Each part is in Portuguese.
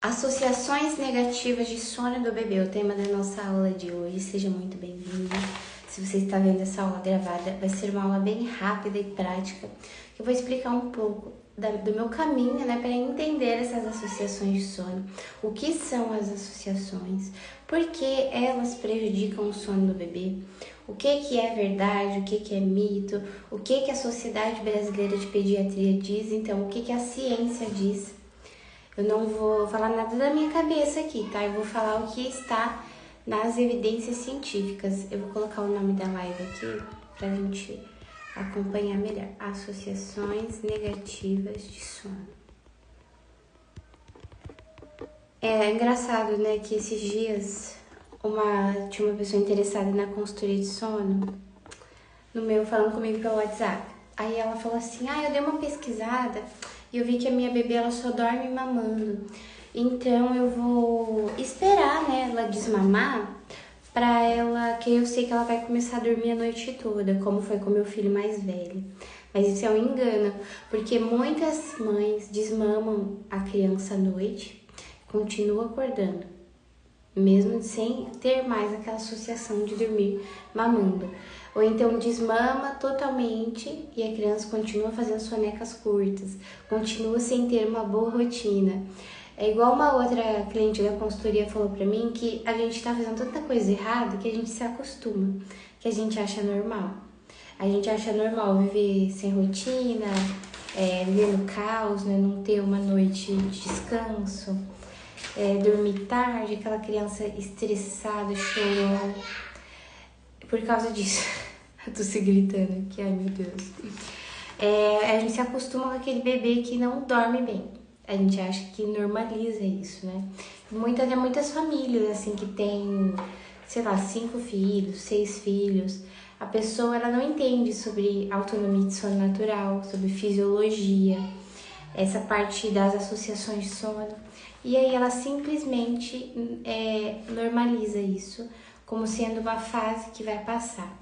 Associações negativas de sono do bebê, o tema da nossa aula de hoje. Seja muito bem-vindo. Se você está vendo essa aula gravada, vai ser uma aula bem rápida e prática, que eu vou explicar um pouco do meu caminho, para entender essas associações de sono, o que são as associações, por que elas prejudicam o sono do bebê, o que é verdade, o que é mito, o que a Sociedade Brasileira de Pediatria diz, então o que a ciência diz. Eu não vou falar nada da minha cabeça aqui, tá? Eu vou falar o que está nas evidências científicas. Eu vou colocar o nome da live aqui pra gente acompanhar melhor. Associações negativas de sono. É engraçado, né, que esses dias tinha uma pessoa interessada na consultoria de sono falando comigo pelo WhatsApp. Aí ela falou assim, eu dei uma pesquisada e eu vi que a minha bebê ela só dorme mamando. Então eu vou esperar, ela desmamar pra ela, que eu sei que ela vai começar a dormir a noite toda, como foi com meu filho mais velho. Mas isso é um engano, porque muitas mães desmamam a criança à noite, continuam acordando, mesmo sem ter mais aquela associação de dormir mamando. Ou então desmama totalmente e a criança continua fazendo sonecas curtas, continua sem ter uma boa rotina. É igual uma outra cliente da consultoria falou pra mim que a gente tá fazendo tanta coisa errada que a gente se acostuma, que a gente acha normal. A gente acha normal viver sem rotina, viver no caos, não ter uma noite de descanso, dormir tarde, aquela criança estressada, chorando. Por causa disso, eu tô se gritando aqui, ai meu Deus. A gente se acostuma com aquele bebê que não dorme bem. A gente acha que normaliza isso, né? Muitas famílias, assim, que tem, 5 filhos, 6 filhos. A pessoa, ela não entende sobre autonomia de sono natural, sobre fisiologia, essa parte das associações de sono. E aí ela simplesmente normaliza isso como sendo uma fase que vai passar.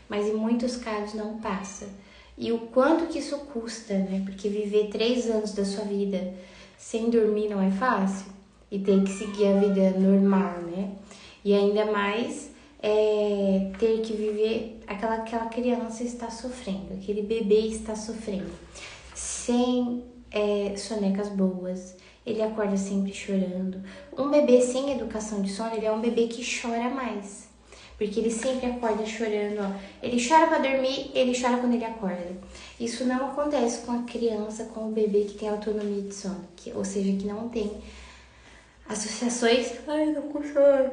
Mas em muitos casos não passa. E o quanto que isso custa, né? Porque viver 3 anos da sua vida sem dormir não é fácil. E ter que seguir a vida normal, né? E ainda mais ter que viver aquela criança está sofrendo, aquele bebê está sofrendo. Sem sonecas boas, ele acorda sempre chorando. Um bebê sem educação de sono, ele é um bebê que chora mais. Porque ele sempre acorda chorando, ó. Ele chora pra dormir, ele chora quando ele acorda. Isso não acontece com a criança, com o bebê que tem autonomia de sono. Ou seja, que não tem associações... Ai, tô com sono.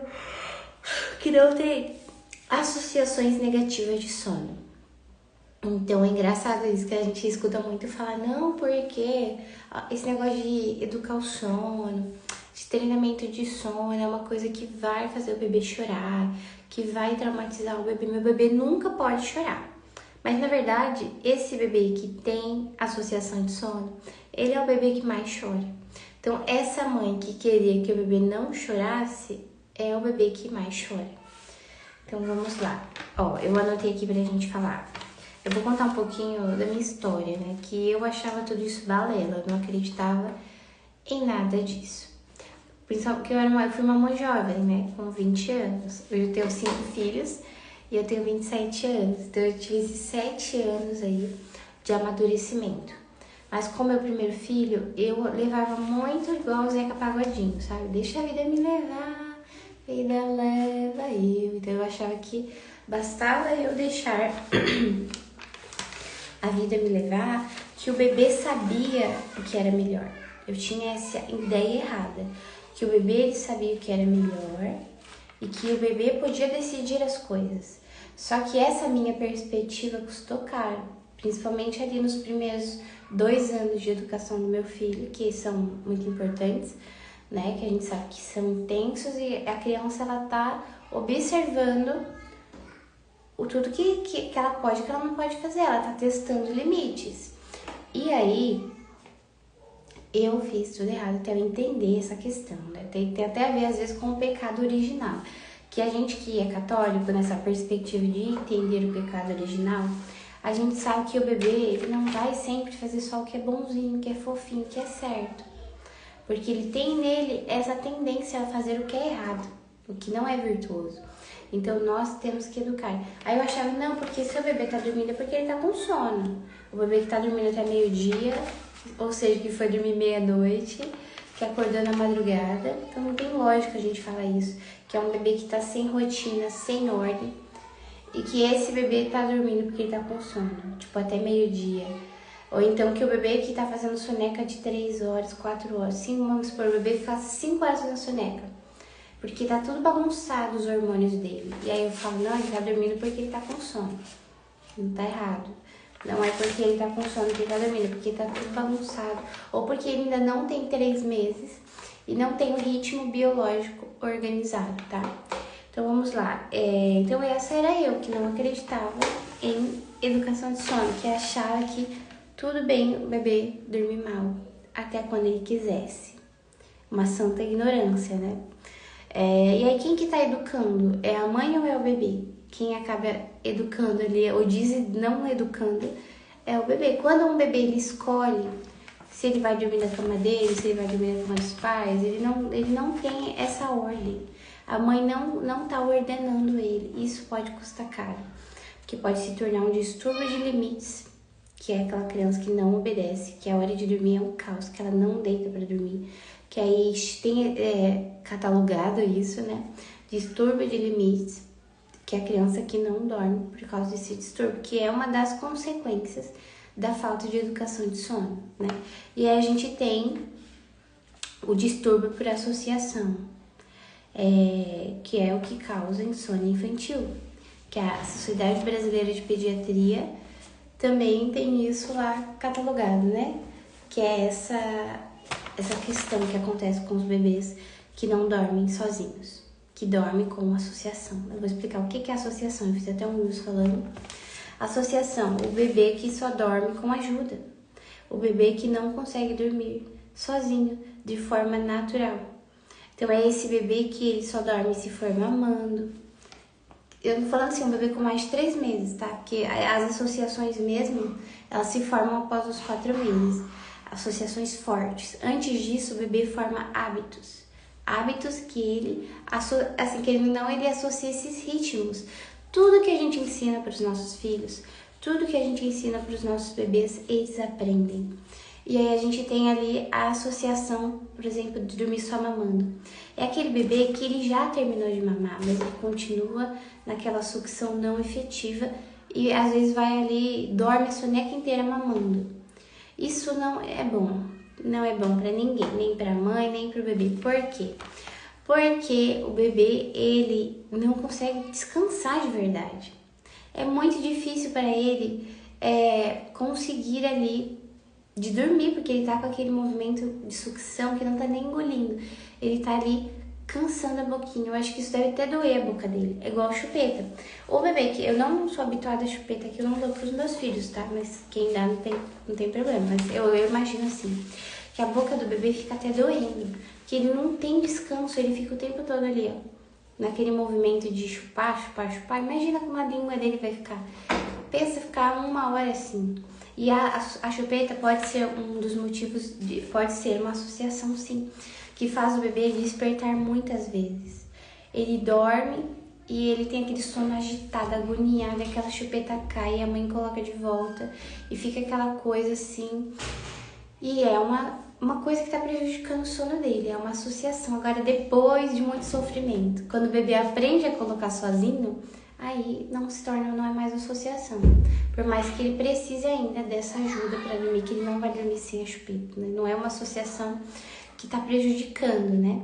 Que não tem associações negativas de sono. Então é engraçado isso, que a gente escuta muito falar, não, porque esse negócio de educar o sono, de treinamento de sono é uma coisa que vai fazer o bebê chorar, que vai traumatizar o bebê. Meu bebê nunca pode chorar. Mas na verdade, esse bebê que tem associação de sono, ele é o bebê que mais chora. Então essa mãe que queria que o bebê não chorasse, é o bebê que mais chora. Então vamos lá. Eu anotei aqui pra gente falar. Eu vou contar um pouquinho da minha história, né? Que eu achava tudo isso balela, eu não acreditava em nada disso. Porque eu fui uma mãe jovem, né? Com 20 anos. Hoje eu tenho 5 filhos e eu tenho 27 anos. Então eu tive esses 7 anos aí de amadurecimento. Mas com meu primeiro filho, eu levava muito igual o Zeca Pagodinho, sabe? Deixa a vida me levar, a vida leva eu. Então eu achava que bastava eu deixar a vida me levar, que o bebê sabia o que era melhor. Eu tinha essa ideia errada, que o bebê ele sabia o que era melhor e que o bebê podia decidir as coisas. Só que essa minha perspectiva custou caro, principalmente ali nos primeiros 2 anos de educação do meu filho, que são muito importantes, né? Que a gente sabe que são intensos e a criança ela tá observando o tudo que ela pode e que ela não pode fazer. Ela tá testando limites. E aí, eu fiz tudo errado até eu entender essa questão, né? Tem até a ver, às vezes, com o pecado original. Que a gente que é católico, nessa perspectiva de entender o pecado original, a gente sabe que o bebê, ele não vai sempre fazer só o que é bonzinho, que é fofinho, que é certo. porque ele tem nele essa tendência a fazer o que é errado, o que não é virtuoso. Então nós temos que educar. Aí eu achava, não, porque se o bebê tá dormindo é porque ele tá com sono. O bebê que tá dormindo até meio-dia, ou seja, que foi dormir meia-noite, que acordou na madrugada. Então não tem lógica a gente falar isso. Que é um bebê que tá sem rotina, sem ordem. E que esse bebê tá dormindo porque ele tá com sono, tipo, até meio-dia. Ou então que o bebê que tá fazendo soneca de 3 horas, 4 horas. Vamos supor, o bebê que faz 5 horas fazendo soneca. Porque tá tudo bagunçado os hormônios dele. E aí eu falo, não, ele tá dormindo porque ele tá com sono. Não tá errado. Não é porque ele tá com sono que ele tá dormindo, porque tá tudo bagunçado. Ou porque ele ainda não tem 3 meses e não tem o ritmo biológico organizado, tá? Então vamos lá. Então essa era eu, que não acreditava em educação de sono, que achava que tudo bem o bebê dormir mal, até quando ele quisesse. Uma santa ignorância, né? E aí quem que tá educando? É a mãe ou é o bebê? Quem acaba educando ali, ou diz não educando, é o bebê. Quando um bebê ele escolhe se ele vai dormir na cama dele, se ele vai dormir na cama dos pais, ele não tem essa ordem. A mãe não tá ordenando ele. Isso pode custar caro, porque pode se tornar um distúrbio de limites, que é aquela criança que não obedece, que a hora de dormir é um caos, que ela não deita para dormir. Que aí tem catalogado isso, né? Distúrbio de limites, que é a criança que não dorme por causa desse distúrbio, que é uma das consequências da falta de educação de sono, né? E aí a gente tem o distúrbio por associação, que é o que causa insônia infantil, que a Sociedade Brasileira de Pediatria também tem isso lá catalogado, né? Que é essa questão que acontece com os bebês que não dormem sozinhos, que dormem com associação. Eu vou explicar o que é associação, eu fiz até um news falando. Associação, o bebê que só dorme com ajuda, o bebê que não consegue dormir sozinho, de forma natural. Então é esse bebê que ele só dorme se for mamando. Eu tô falando assim, um bebê com mais de 3 meses, tá? Porque as associações mesmo, elas se formam após os 4 meses. Associações fortes. Antes disso, o bebê forma hábitos. Hábitos que ele associa esses ritmos. Tudo que a gente ensina para os nossos filhos, tudo que a gente ensina para os nossos bebês, eles aprendem. E aí a gente tem ali a associação, por exemplo, de dormir só mamando. É aquele bebê que ele já terminou de mamar, mas ele continua naquela sucção não efetiva e às vezes vai ali, dorme a soneca inteira mamando. Isso não é bom. Não é bom para ninguém, nem para a mãe, nem para o bebê. Por quê? Porque o bebê, ele não consegue descansar de verdade. É muito difícil para ele conseguir ali de dormir, porque ele tá com aquele movimento de sucção que não tá nem engolindo. Ele tá ali cansando a boquinha. Eu acho que isso deve até doer a boca dele. É igual chupeta. O bebê, que eu não sou habituada a chupeta, que eu não dou pros meus filhos, tá? Mas quem dá não tem problema. Mas eu imagino assim, que a boca do bebê fica até doendo. Que ele não tem descanso, ele fica o tempo todo ali, ó. Naquele movimento de chupar, chupar, chupar. Imagina como a língua dele vai ficar. Pensa ficar 1 hora assim. E a chupeta pode ser um dos motivos, pode ser uma associação, sim, que faz o bebê despertar muitas vezes. Ele dorme e ele tem aquele sono agitado, agoniado, aquela chupeta cai e a mãe coloca de volta e fica aquela coisa assim. E é uma coisa que está prejudicando o sono dele, é uma associação. Agora, depois de muito sofrimento, quando o bebê aprende a colocar sozinho, aí não é mais associação. Por mais que ele precise ainda dessa ajuda para dormir, que ele não vai dormir sem a chupeta, né? Não é uma associação que está prejudicando, né?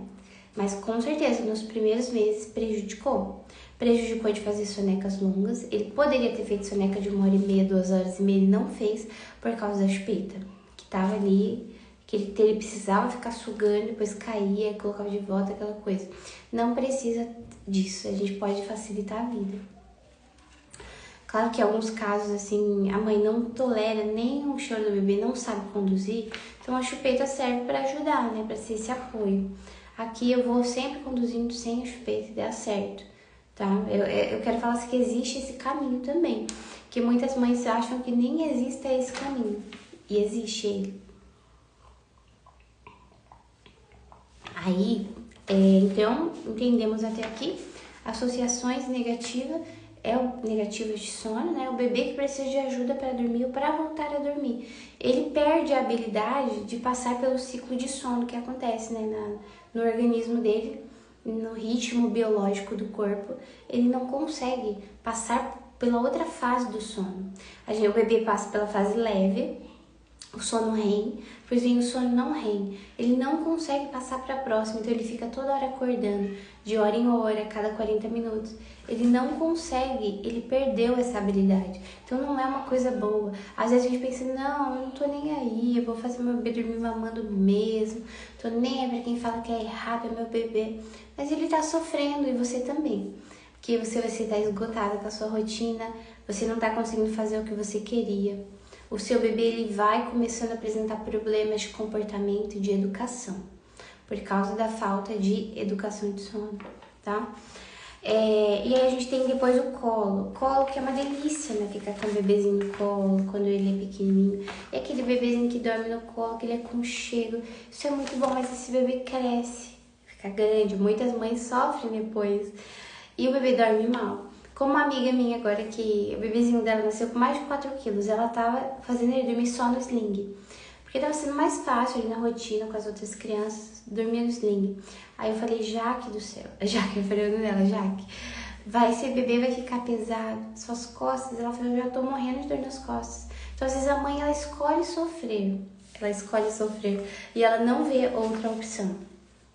Mas com certeza, nos primeiros meses prejudicou. Prejudicou de fazer sonecas longas. Ele poderia ter feito soneca de 1h30, 2h30, ele não fez por causa da chupeta, que tava ali, que ele precisava ficar sugando, depois caía, colocava de volta, aquela coisa. Não precisa disso, a gente pode facilitar a vida. Claro que em alguns casos, assim, a mãe não tolera nem o choro do bebê, não sabe conduzir, então a chupeta serve para ajudar, né, para ser esse apoio. Aqui eu vou sempre conduzindo sem a chupeta e dá certo, tá? Eu quero falar assim, que existe esse caminho também, que muitas mães acham que nem existe esse caminho, e existe ele. Aí, então, entendemos até aqui, associações negativas negativas de sono, né? O bebê que precisa de ajuda para dormir ou para voltar a dormir. Ele perde a habilidade de passar pelo ciclo de sono que acontece, né, no organismo dele, no ritmo biológico do corpo. Ele não consegue passar pela outra fase do sono. O bebê passa pela fase leve, o sono REM, depois vem o sono não REM. Ele não consegue passar para a próxima, então ele fica toda hora acordando, de hora em hora, a cada 40 minutos. Ele não consegue, ele perdeu essa habilidade. Então não é uma coisa boa. Às vezes a gente pensa, não, eu não tô nem aí, eu vou fazer meu bebê dormir mamando mesmo, tô nem aí pra quem fala que é errado, é meu bebê. Mas ele tá sofrendo e você também. Porque você vai estar esgotada com a sua rotina, você não tá conseguindo fazer o que você queria. O seu bebê ele vai começando a apresentar problemas de comportamento e de educação, por causa da falta de educação de sono, tá? E aí a gente tem depois o colo. Colo que é uma delícia, né? Ficar com o bebezinho no colo quando ele é pequenininho. E aquele bebezinho que dorme no colo, que ele é aconchego. Isso é muito bom, mas esse bebê cresce, fica grande. Muitas mães sofrem depois. E o bebê dorme mal. Como uma amiga minha agora, que o bebezinho dela nasceu com mais de 4 quilos, ela tava fazendo ele dormir só no sling. Porque tava sendo mais fácil ali na rotina com as outras crianças, dormir no sling. Aí eu falei, Jaque do céu, Jaque, eu falei o nome dela, Jaque, esse bebê vai ficar pesado, suas costas. Ela falou, eu já tô morrendo de dor nas costas. Então às vezes a mãe, ela escolhe sofrer, e ela não vê outra opção.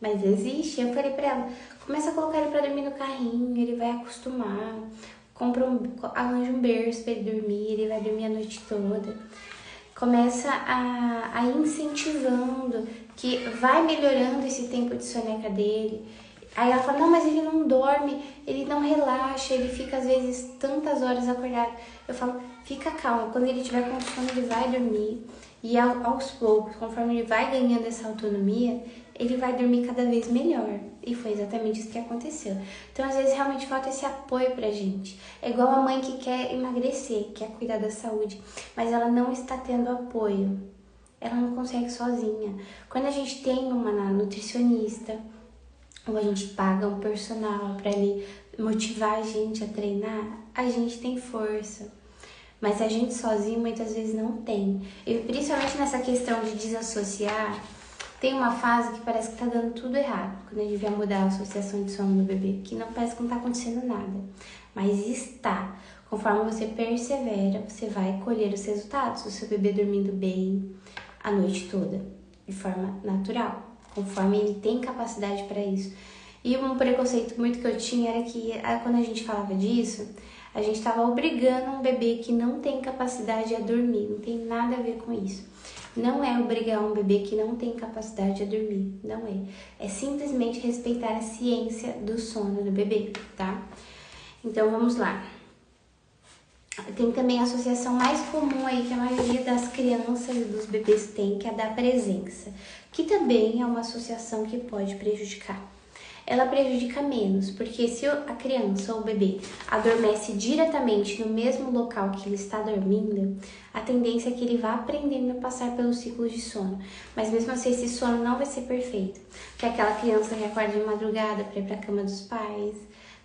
Mas existe. Eu falei pra ela, começa a colocar ele pra dormir no carrinho, ele vai acostumar. Arranja um berço pra ele dormir, ele vai dormir a noite toda. Começa a ir incentivando, que vai melhorando esse tempo de soneca dele. Aí ela fala, não, mas ele não dorme, ele não relaxa, ele fica às vezes tantas horas acordado. Eu falo, fica calmo, quando ele tiver com sono ele vai dormir. E aos poucos, conforme ele vai ganhando essa autonomia, ele vai dormir cada vez melhor. E foi exatamente isso que aconteceu. Então, às vezes, realmente falta esse apoio pra gente. É igual a mãe que quer emagrecer, quer cuidar da saúde, mas ela não está tendo apoio. Ela não consegue sozinha. Quando a gente tem uma nutricionista, ou a gente paga um personal para ele motivar a gente a treinar, a gente tem força. Mas a gente sozinho muitas vezes não tem. E principalmente nessa questão de desassociar, tem uma fase que parece que tá dando tudo errado. Quando a gente vai mudar a associação de sono do bebê, que não parece que não tá acontecendo nada. Mas está. Conforme você persevera, você vai colher os resultados. O seu bebê dormindo bem a noite toda, de forma natural, conforme ele tem capacidade para isso. E um preconceito muito que eu tinha era que quando a gente falava disso, a gente estava obrigando um bebê que não tem capacidade a dormir. Não tem nada a ver com isso. Não é obrigar um bebê que não tem capacidade a dormir. Não é. É simplesmente respeitar a ciência do sono do bebê, tá? Então vamos lá. Tem também a associação mais comum aí que a maioria das crianças e dos bebês tem, que é a da presença, que também é uma associação que pode prejudicar. Ela prejudica menos, porque se a criança ou o bebê adormece diretamente no mesmo local que ele está dormindo, a tendência é que ele vá aprendendo a passar pelo ciclo de sono. Mas mesmo assim, esse sono não vai ser perfeito. Que é aquela criança que acorda de madrugada para ir para a cama dos pais,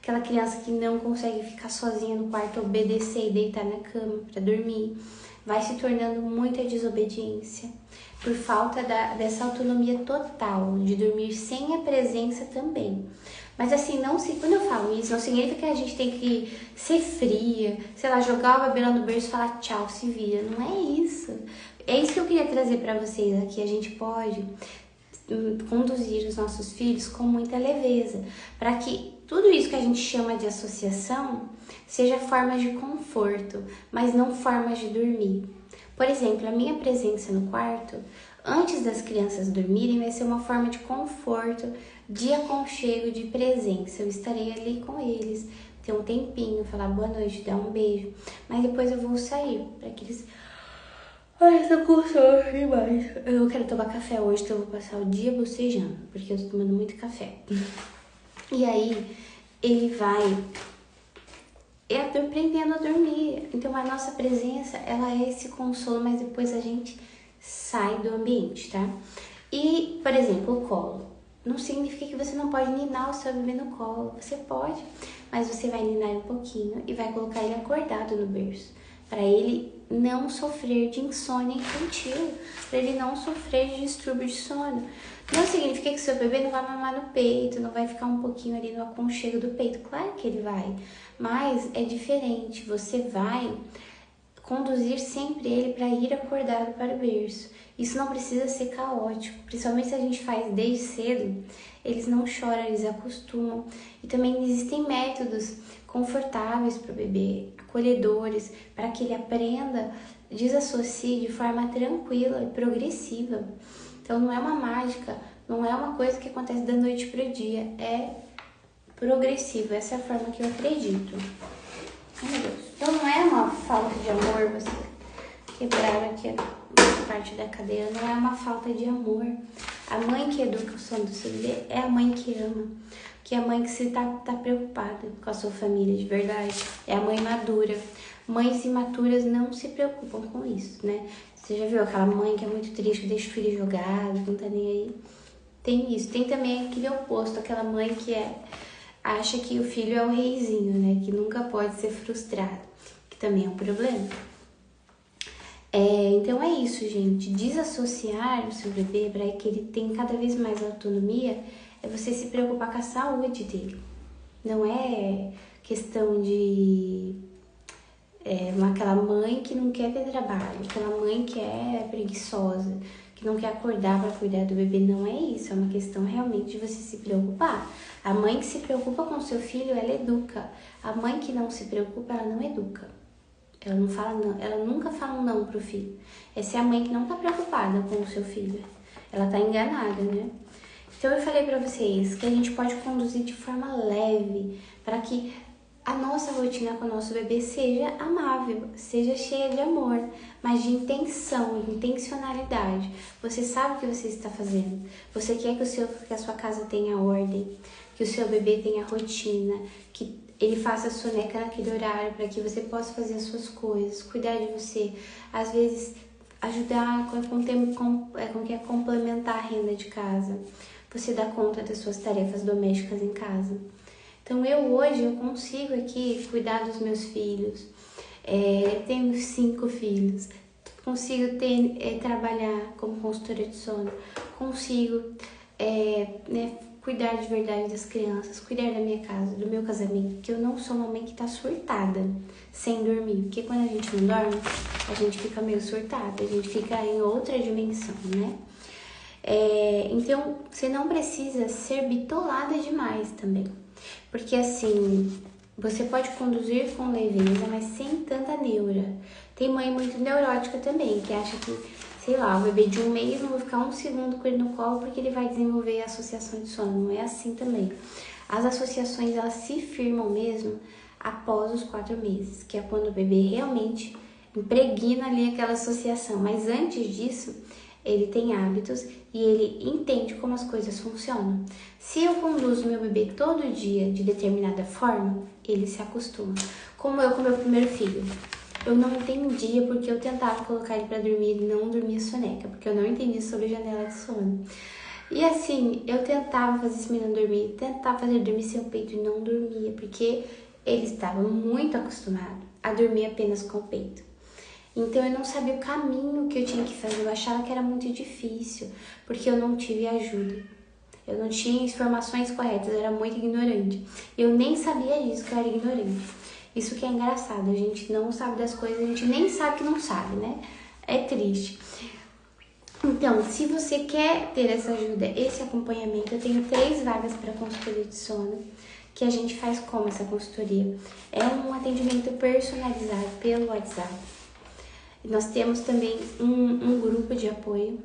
aquela criança que não consegue ficar sozinha no quarto, obedecer e deitar na cama para dormir, vai se tornando muita desobediência por falta dessa autonomia total, de dormir sem a presença também. Mas assim, quando eu falo isso, não significa que a gente tem que ser fria, sei lá, jogar o bebê lá no berço e falar tchau, se vira. Não é isso. É isso que eu queria trazer para vocês aqui. A gente pode conduzir os nossos filhos com muita leveza, para que tudo isso que a gente chama de associação seja formas de conforto, mas não formas de dormir. Por exemplo, a minha presença no quarto, antes das crianças dormirem, vai ser uma forma de conforto, de aconchego, de presença. Eu estarei ali com eles, ter um tempinho, falar boa noite, dar um beijo. Mas depois eu vou sair, para que eles... Ai, tô com sono demais. Eu quero tomar café hoje, então eu vou passar o dia bocejando, porque eu tô tomando muito café. E aí, ele vai aprendendo a dormir. Então, a nossa presença, ela é esse consolo, mas depois a gente sai do ambiente, tá? E, por exemplo, o colo. não significa que você não pode ninar o seu bebê no colo. Você pode, mas você vai ninar um pouquinho e vai colocar ele acordado no berço, para ele não sofrer de insônia infantil, para ele não sofrer de distúrbio de sono. Não significa que seu bebê não vai mamar no peito, não vai ficar um pouquinho ali no aconchego do peito. Claro que ele vai, mas é diferente. Você vai conduzir sempre ele para ir acordado para o berço. Isso não precisa ser caótico, principalmente se a gente faz desde cedo. Eles não choram, eles acostumam. E também existem métodos confortáveis para o bebê, acolhedores, para que ele aprenda, desassocie de forma tranquila e progressiva. Então não é uma mágica, não é uma coisa que acontece da noite para o dia, é progressivo. Essa é a forma que eu acredito. Ai, meu Deus. Então não é uma falta de amor você quebrar aqui a parte da cadeira, não é uma falta de amor. A mãe que educa o sono do seu bebê é a mãe que ama, que é a mãe que se tá preocupada com a sua família de verdade, é a mãe madura. Mães imaturas não se preocupam com isso, né? Você já viu aquela mãe que é muito triste, deixa o filho jogado, não tá nem aí? Tem isso. Tem também aquele oposto, aquela mãe que acha que o filho é o reizinho, né? Que nunca pode ser frustrado, que também é um problema. Então é isso, gente. Desassociar o seu bebê para que ele tenha cada vez mais autonomia é você se preocupar com a saúde dele. Não é questão de aquela mãe que não quer ter trabalho, aquela mãe que é preguiçosa, que não quer acordar para cuidar do bebê. Não é isso, é uma questão realmente de você se preocupar. A mãe que se preocupa com o seu filho, ela educa. A mãe que não se preocupa, ela não educa. Ela não fala não, ela nunca fala um não pro filho. Essa é a mãe que não tá preocupada com o seu filho. Ela tá enganada, né? Então eu falei pra vocês que a gente pode conduzir de forma leve para que a nossa rotina com o nosso bebê seja amável, seja cheia de amor, mas de intenção, de intencionalidade. Você sabe o que você está fazendo. Você quer que a sua casa tenha ordem, que o seu bebê tenha rotina, que ele faça a soneca naquele horário para que você possa fazer as suas coisas, cuidar de você. Às vezes, ajudar com que é complementar a renda de casa. Você dá conta das suas tarefas domésticas em casa. Então, hoje eu consigo aqui cuidar dos meus filhos. Tenho 5 filhos. Consigo trabalhar como consultora de sono. Consigo cuidar de verdade das crianças, cuidar da minha casa, do meu casamento, que eu não sou uma mãe que tá surtada sem dormir, porque quando a gente não dorme, a gente fica meio surtada, a gente fica em outra dimensão, né? Então, você não precisa ser bitolada demais também, porque assim, você pode conduzir com leveza, mas sem tanta neura. Tem mãe muito neurótica também, que acha que, sei lá, o bebê de 1 mês não vou ficar 1 segundo com ele no colo porque ele vai desenvolver associação de sono. Não é assim também. As associações, elas se firmam mesmo após os 4 meses, que é quando o bebê realmente impregna ali aquela associação. Mas antes disso, ele tem hábitos e ele entende como as coisas funcionam. Se eu conduzo meu bebê todo dia de determinada forma, ele se acostuma. Como eu com meu primeiro filho. Eu não entendia porque eu tentava colocar ele para dormir, ele não dormia soneca, porque eu não entendia sobre janela de sono. E assim, eu tentava fazer esse menino dormir, tentava fazer ele dormir sem o peito e não dormia, porque ele estava muito acostumado a dormir apenas com o peito. Então eu não sabia o caminho que eu tinha que fazer, eu achava que era muito difícil, porque eu não tive ajuda. Eu não tinha informações corretas, eu era muito ignorante. Eu nem sabia disso, que eu era ignorante. Isso que é engraçado, a gente não sabe das coisas, a gente nem sabe que não sabe, né? É triste. Então, se você quer ter essa ajuda, esse acompanhamento, eu tenho 3 vagas para consultoria de sono, que a gente faz como essa consultoria? É um atendimento personalizado pelo WhatsApp. Nós temos também um grupo de apoio.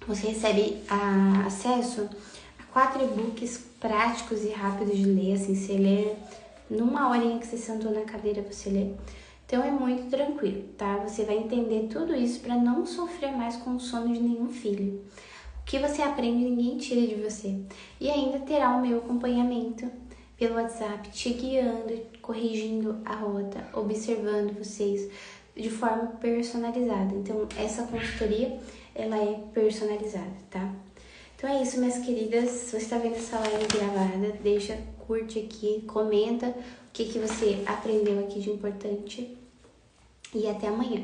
Você recebe acesso a 4 e-books práticos e rápidos de ler, assim, você lê numa horinha que você sentou na cadeira, você lê. Então é muito tranquilo, tá? Você vai entender tudo isso para não sofrer mais com o sono de nenhum filho. O que você aprende, ninguém tira de você. E ainda terá o meu acompanhamento pelo WhatsApp, te guiando, corrigindo a rota, observando vocês de forma personalizada. Então, essa consultoria, ela é personalizada, tá? Então é isso, minhas queridas. Se você está vendo essa live gravada, deixa, curte aqui, comenta o que você aprendeu aqui de importante. E até amanhã.